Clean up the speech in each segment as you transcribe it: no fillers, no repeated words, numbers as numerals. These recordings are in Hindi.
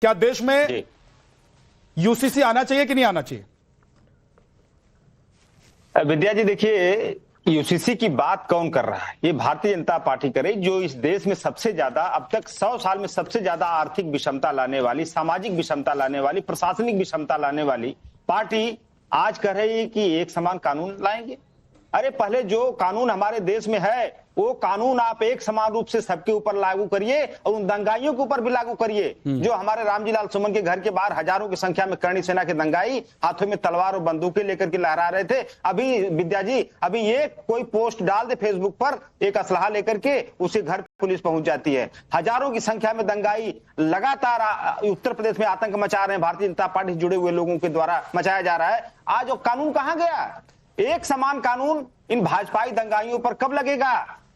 क्या देश में यूसीसी आना चाहिए कि नहीं आना चाहिए? विद्या जी, देखिए, यूसीसी की बात कौन कर रहा है? ये भारतीय जनता पार्टी करे, जो इस देश में सबसे ज्यादा, अब तक 100 साल में सबसे ज्यादा आर्थिक विषमता लाने वाली, सामाजिक विषमता लाने वाली, प्रशासनिक विषमता लाने वाली पार्टी आज कह रही है कि एक समान कानून लाएंगे। अरे पहले जो कानून हमारे देश में है वो कानून आप एक समान रूप से सबके ऊपर लागू करिए और उन दंगाइयों के ऊपर भी लागू करिए। जो हमारे रामजी लाल सुमन के घर के बाहर हजारों की संख्या में करणी सेना के दंगाई हाथों में तलवार और बंदूकें लेकर के लहरा रहे थे। अभी विद्या जी, अभी ये कोई पोस्ट डाल दे फेसबुक पर एक असलहा लेकर के, उसे घर पुलिस पहुंच जाती है। हजारों की संख्या में दंगाई लगातार उत्तर प्रदेश में आतंक मचा रहे हैं, भारतीय जनता पार्टी से जुड़े हुए लोगों के द्वारा मचाया जा रहा है। आज वो कानून कहां गया? एक समान कानून इन भाजपाई दंगाइयों पर कब लगेगा?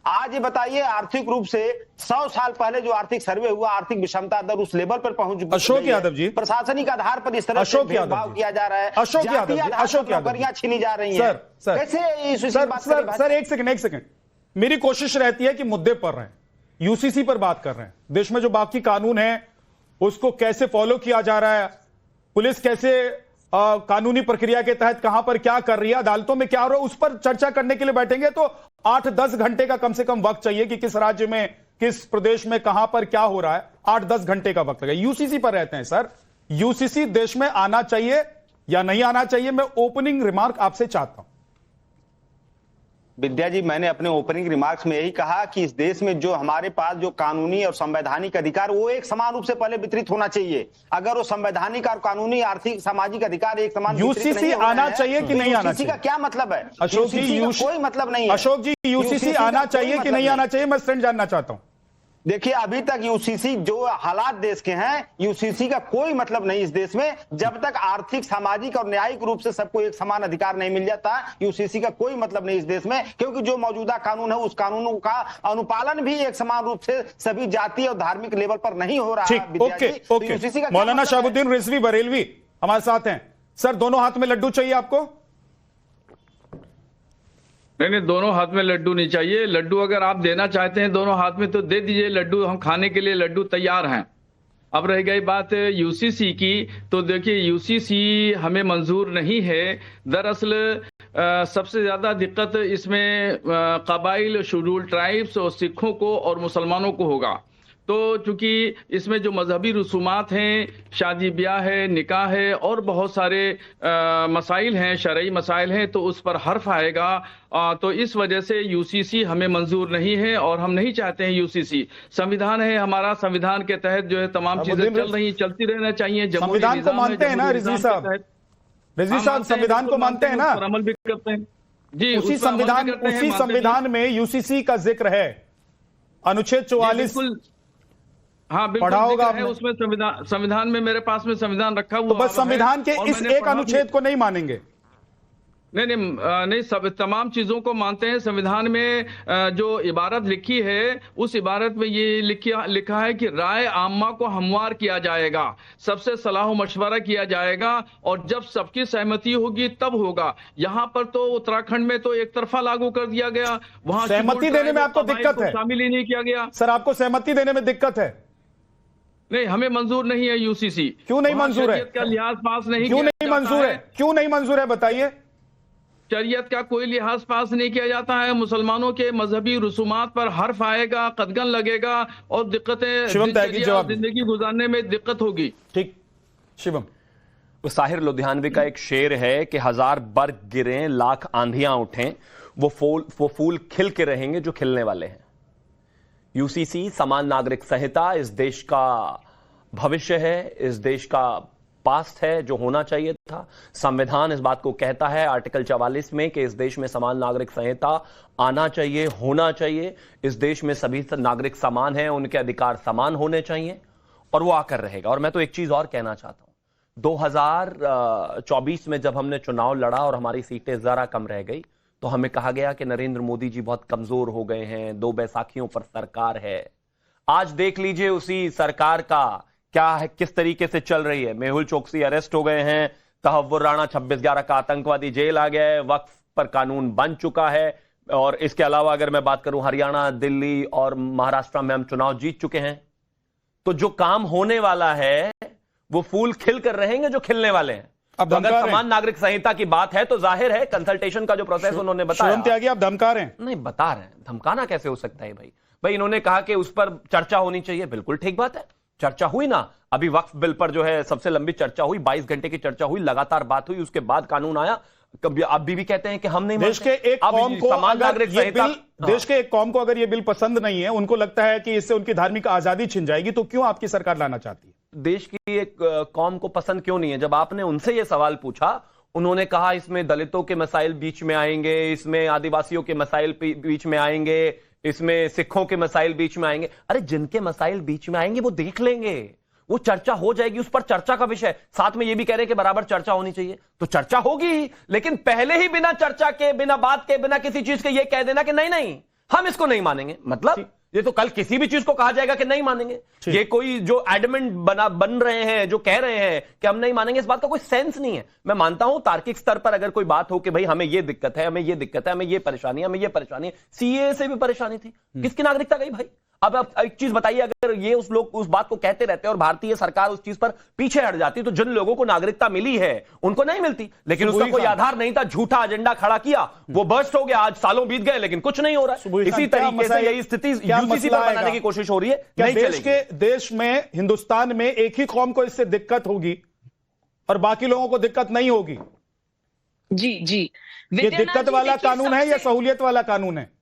आज ये बताइए, आर्थिक रूप से 100 साल पहले जो आर्थिक सर्वे हुआ, आर्थिक विषमता दर उस लेवल पर पहुंच गई है। अशोक यादव जी, प्रशासनिक आधार पर इस तरह से भेदभाव किया जा रहा है, अशोक यादव जी, नौकरियां छीनी जा रही हैं। कैसे सर एक सेकंड, मेरी कोशिश रहती है कि मुद्दे पर रहें, यूसीसी पर बात कर रहे हैं। देश में जो बाकी कानून है उसको कैसे फॉलो किया जा रहा है, पुलिस कैसे कानूनी प्रक्रिया के तहत कहां पर क्या कर रही है, अदालतों में क्या हो रहा है, उस पर चर्चा करने के लिए बैठेंगे तो 8-10 घंटे का कम से कम वक्त चाहिए कि किस राज्य में, किस प्रदेश में, कहां पर क्या हो रहा है। 8-10 घंटे का वक्त लगेगा। यूसीसी पर रहते हैं सर, यूसीसी देश में आना चाहिए या नहीं आना चाहिए? मैं ओपनिंग रिमार्क आपसे चाहता हूं। विद्या जी, मैंने अपने ओपनिंग रिमार्क्स में यही कहा कि इस देश में जो हमारे पास जो कानूनी और संवैधानिक अधिकार, वो एक समान रूप से पहले वितरित होना चाहिए। अगर वो संवैधानिक और कानूनी, आर्थिक, सामाजिक अधिकार एक समान यूसीसी आना चाहिए कि नहीं आना चाहिए? का क्या मतलब है? अशोक जी, कोई मतलब नहीं है। अशोक जी, यूसीसी आना चाहिए कि नहीं आना चाहिए? मैं स्टैंड जानना चाहता हूं। देखिए, अभी तक यूसीसी, जो हालात देश के हैं, यूसीसी का कोई मतलब नहीं इस देश में। जब तक आर्थिक, सामाजिक और न्यायिक रूप से सबको एक समान अधिकार नहीं मिल जाता, यूसीसी का कोई मतलब नहीं इस देश में। क्योंकि जो मौजूदा कानून है, उस कानूनों का अनुपालन भी एक समान रूप से सभी जाति और धार्मिक लेवल पर नहीं हो रहा है। ओके, मौलाना शहाबुद्दीन रिजवी बरेलवी हमारे साथ हैं। सर, दोनों हाथ में लड्डू चाहिए आपको? नहीं, दोनों हाथ में लड्डू नहीं चाहिए। लड्डू अगर आप देना चाहते हैं दोनों हाथ में तो दे दीजिए लड्डू, हम खाने के लिए लड्डू तैयार हैं। अब रह गई बात यूसीसी की, तो देखिए यूसीसी हमें मंजूर नहीं है। दरअसल सबसे ज्यादा दिक्कत इसमें कबाइल, शेड्यूल ट्राइब्स और सिखों को और मुसलमानों को होगा। तो चूंकि इसमें जो मजहबी रसूमात हैं, शादी ब्याह है, निकाह है और बहुत सारे मसाइल हैं, शरई मसाइल हैं, तो उस पर हर्फ आएगा। तो इस वजह से यूसीसी हमें मंजूर नहीं है और हम नहीं चाहते हैं यूसीसी। संविधान है हमारा, संविधान के तहत जो है तमाम चीजें चल रही, चलती रहना चाहिए। संविधान को मानते हैं ना रिजवी साहब? रिजवी साहब, संविधान को मानते हैं ना? अमल भी करते हैं जी। उसी संविधान में यूसीसी का जिक्र है, अनुच्छेद 44। हाँ बिल्कुल, पढ़ा होगा है उसमें। संविधान में, मेरे पास में संविधान रखा हुआ, तो बस संविधान के इस एक अनुच्छेद को नहीं मानेंगे? नहीं, सब तमाम चीजों को मानते हैं। संविधान में जो इबारत लिखी है, उस इबारत में ये लिखा है कि राय आम्मा को हमवार किया जाएगा, सबसे सलाह मशवरा किया जाएगा और जब सबकी सहमति होगी तब होगा। यहाँ पर तो उत्तराखंड में तो एक तरफा लागू कर दिया गया, वहां सहमति देने में आपको दिक्कत है? शामिल ही नहीं किया गया। सर, आपको सहमति देने में दिक्कत है? नहीं, हमें मंजूर नहीं है यूसीसी। क्यों नहीं मंजूर है? का लिहाज पास नहीं, क्यों नहीं मंजूर है? क्यों नहीं मंजूर है बताइए? शरीयत का कोई लिहाज पास नहीं किया जाता है। मुसलमानों के मजहबी रसूमात पर हर्फ आएगा, कदगन लगेगा और दिक्कतें, जिंदगी गुजारने में दिक्कत होगी। ठीक, शिवम। साहिर लुधियानवी का एक शेर है कि 1000 बर्ग गिरें, लाख आंधियां उठें, वो फूल खिल के रहेंगे जो खिलने वाले हैं। यूसीसी, समान नागरिक संहिता, इस देश का भविष्य है, इस देश का पास्ट है, जो होना चाहिए था। संविधान इस बात को कहता है आर्टिकल 44 में कि इस देश में समान नागरिक संहिता आना चाहिए, होना चाहिए। इस देश में सभी नागरिक समान हैं, उनके अधिकार समान होने चाहिए और वो आकर रहेगा। और मैं तो एक चीज और कहना चाहता हूं, 2024 में जब हमने चुनाव लड़ा और हमारी सीटें जरा कम रह गई तो हमें कहा गया कि नरेंद्र मोदी जी बहुत कमजोर हो गए हैं, 2 बैसाखियों पर सरकार है। आज देख लीजिए उसी सरकार का क्या है, किस तरीके से चल रही है। मेहुल चोकसी अरेस्ट हो गए हैं, तहव्वुर राणा 26/11 का आतंकवादी जेल आ गया है, वक्फ पर कानून बन चुका है। और इसके अलावा अगर मैं बात करूं, हरियाणा, दिल्ली और महाराष्ट्र में हम चुनाव जीत चुके हैं। तो जो काम होने वाला है वो फूल खिल कर रहेंगे जो खिलने वाले हैं। अब तो अगर धमका रहे समान नागरिक संहिता की बात है तो जाहिर है कंसल्टेशन का जो प्रोसेस उन्होंने बताया। शुभम त्यागी आप धमका रहे हैं। नहीं, बता रहे हैं, धमकाना कैसे हो सकता है भाई इन्होंने कहा कि उस पर चर्चा होनी चाहिए, बिल्कुल ठीक बात है, चर्चा हुई ना। अभी वक्फ बिल पर जो है सबसे लंबी चर्चा हुई, 22 घंटे की चर्चा हुई, लगातार बात हुई, उसके बाद कानून आया। कभी अभी भी कहते हैं कि हम नहीं देश के एक कौम को समान अगर नागरिक ये संहिता, बिल, देश के एक कौम को अगर ये बिल पसंद नहीं है, उनको लगता है कि इससे उनकी धार्मिक आजादी छिन जाएगी, तो क्यों आपकी सरकार लाना चाहती है? देश की एक कौम को पसंद क्यों नहीं है? जब आपने उनसे यह सवाल पूछा, उन्होंने कहा इसमें दलितों के मसाइल बीच में आएंगे, इसमें आदिवासियों के मसाइल बीच में आएंगे, इसमें सिखों के मसाइल बीच में आएंगे। अरे जिनके मसाइल बीच में आएंगे वो देख लेंगे, वो चर्चा हो जाएगी, उस पर चर्चा का विषय। साथ में ये भी कह रहे हैं कि बराबर चर्चा होनी चाहिए, तो चर्चा होगी, लेकिन पहले ही बिना चर्चा के, बिना बात के, बिना किसी चीज के ये कह देना कि नहीं नहीं हम इसको नहीं मानेंगे, मतलब ये तो कल किसी भी चीज को कहा जाएगा कि नहीं मानेंगे। ये कोई जो एडमेंट बन रहे हैं, जो कह रहे हैं कि हम नहीं मानेंगे, इस बात का कोई सेंस नहीं है। मैं मानता हूं तार्किक स्तर पर अगर कोई बात हो कि भाई हमें ये दिक्कत है, हमें ये दिक्कत है, हमें ये परेशानी है, हमें ये परेशानी है, सीए से भी परेशानी थी, किसकी नागरिकता गई भाई? अब आप एक चीज बताइए, अगर ये उस लोग उस बात को कहते रहते और भारतीय सरकार उस चीज पर पीछे हट जाती, तो जिन लोगों को नागरिकता मिली है उनको नहीं मिलती, लेकिन उसका कोई आधार नहीं था, झूठा एजेंडा खड़ा किया, वो बर्स्ट हो गया, आज सालों बीत गए लेकिन कुछ नहीं हो रहा है। इसी तरीके से यही स्थिति यूसीसी पर बनाने की कोशिश हो रही है। क्या देश में, हिंदुस्तान में एक ही कौम को इससे दिक्कत होगी और बाकी लोगों को दिक्कत नहीं होगी? जी ये दिक्कत वाला कानून है या सहूलियत वाला कानून है?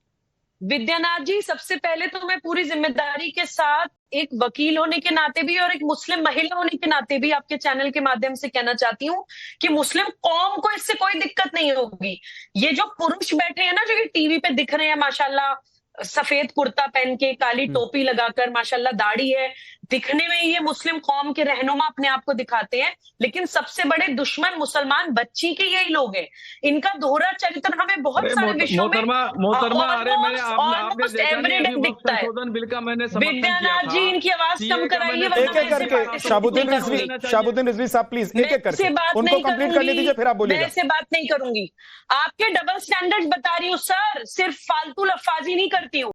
विद्यानाथ जी, सबसे पहले तो मैं पूरी जिम्मेदारी के साथ एक वकील होने के नाते भी और एक मुस्लिम महिला होने के नाते भी आपके चैनल के माध्यम से कहना चाहती हूँ कि मुस्लिम कौम को इससे कोई दिक्कत नहीं होगी। ये जो पुरुष बैठे हैं ना, जो ये टीवी पे दिख रहे हैं, माशाल्लाह सफेद कुर्ता पहन के, काली टोपी लगाकर, माशाल्लाह दाढ़ी है, दिखने में ये मुस्लिम कौम के रहनुमा अपने आप को दिखाते हैं, लेकिन सबसे बड़े दुश्मन मुसलमान बच्ची के यही लोग हैं। इनका दोहरा चरित्र हमें बहुत सारे विषयों में मोहतरमा, अरे मैंने आपने देखा नहीं दिखता है। संशोधन बिल का मैंने समर्थन किया विद्यानाथ जी, इनकी आवाज कम कराइए, एक एक करके। शाहबुद्दीन रिजवी साहब प्लीज एक एक करके उनको कंप्लीट करने दीजिए, फिर आप बोलिएगा। मैं ऐसे बात नहीं करूंगी। आपके डबल स्टैंडर्ड्स बता रही हूँ सर, सिर्फ फालतू लफाजी नहीं करती हूँ।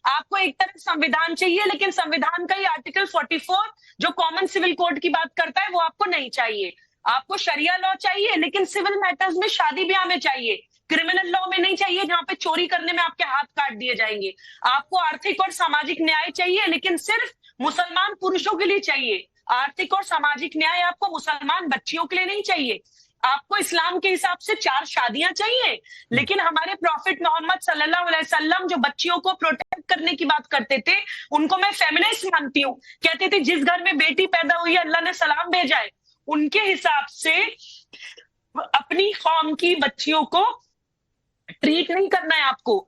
आपको एक तरफ संविधान चाहिए, लेकिन संविधान का ही आर्टिकल 44 जो कॉमन सिविल कोड की बात करता है वो आपको नहीं चाहिए। आपको शरिया लॉ चाहिए, लेकिन सिविल मैटर्स में, शादी ब्याह में चाहिए, क्रिमिनल लॉ में नहीं चाहिए, जहां पे चोरी करने में आपके हाथ काट दिए जाएंगे। आपको आर्थिक और सामाजिक न्याय चाहिए, लेकिन सिर्फ मुसलमान पुरुषों के लिए चाहिए। आर्थिक और सामाजिक न्याय आपको मुसलमान बच्चियों के लिए नहीं चाहिए। आपको इस्लाम के हिसाब से 4 शादियां चाहिए, लेकिन हमारे प्रॉफिट मोहम्मद सल्लल्लाहु अलैहि वसल्लम जो बच्चियों को प्रोटेक्ट करने की बात करते थे, उनको मैं फेमिनिस्ट मानती हूँ। कहते थे जिस घर में बेटी पैदा हुई है अल्लाह ने सलाम भेजा है। उनके हिसाब से अपनी कौम की बच्चियों को ट्रीट नहीं करना है आपको,